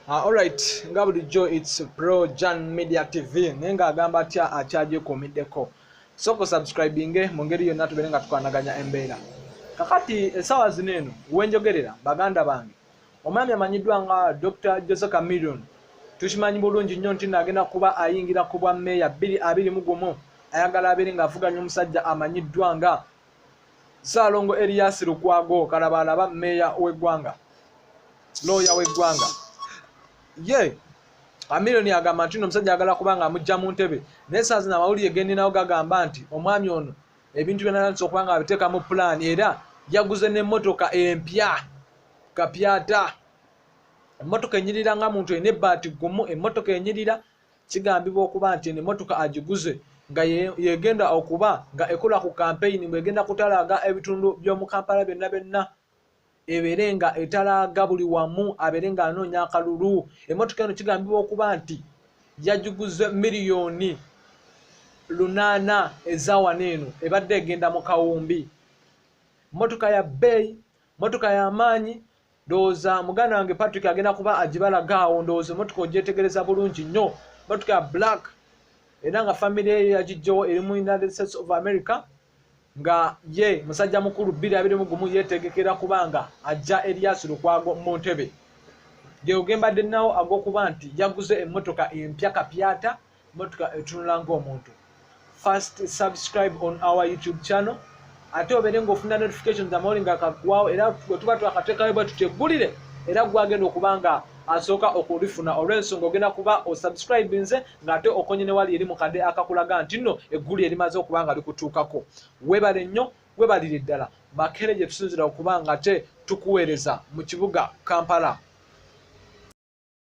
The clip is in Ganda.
Alright, nga bulijjo it's Pro Jan Media TV nenga agamba atya akyaje komiddeko. Soko subscribing mu ngeri yonna tubere nga tukwanaganya embeera. Kakati esawa zino eno wenjogerera baganda bange. Omwami amanyiddwa nga Dr. Jose Chameleone. Tukimanyi bulungi nnyo nti agenda kuba ayingira ku bwa mmeeya 2021 ayagala abeere ng'avuganya omusajja amanyiddwa nga Ssaalongo Erias Lukwago kalabalaba mmeeya w'eggwanga. Lawyer w'eggwanga. Chameleone agamba nti omusajja agala kubanga amujja mu ntebe naye saa zino amawulire gendi nawo gagamba nti omwami ono ebintu byonna nalisa okuba nga abiteeka mu pulaani era yaguze n'emmotoka empya kapyata. Emmotoka enyirira nga muntu ene ebbaati ggumu, emmotoka enyirira kigambibwa okuba nti emmotoka agiguze nga yegenda okuba nga ekola ku campaign bwegenda kutalaga ebitundu by'omu Kampala byonna ebeere nga etalaga buli wamu abeere nga anoonya akalulu. Emmotoka eno kigambibwa okuba nti yagiguze miliyoni 8 eza wano eno ebadde egenda mu kawumbi. Mmotoka ya bbeeyi, mmotoka ya maanyi. Ndowooza muganda wange Patrick agenda kuba agibalaga awo, ndowooza emmotoka ogyetegereza bulungi nnyo, mmotoka ya black era nga family ye yagijjawo eri mu United States of America nga ye musajja mukulu 2021 yeetegekera kubanga ajja Erias Lukwago mu ntebe. Gyegembadde nawo ag'okuba nti yaguze emmotoka empya kapyata, emmotoka etunula ng'omuntu. First subscribe on our YouTube channel. Ate obeere ng'ofuna notifications amawuli nga kagwawo era bwe tuba twakateekayo bwe tuteggulire era gwagenda okuba nga asooka okulifuna olw'ensonga ogenda kuba osubscribinze ng'ate okonye ne wali eri mu kadde akakulaga nti nno eggulu erimaze okuba nga likutuukako. Weebale nnyo, weebalire ddala. Makerere gye tusinzira okuba nga ate tukuweereza mu kibuga Kampala.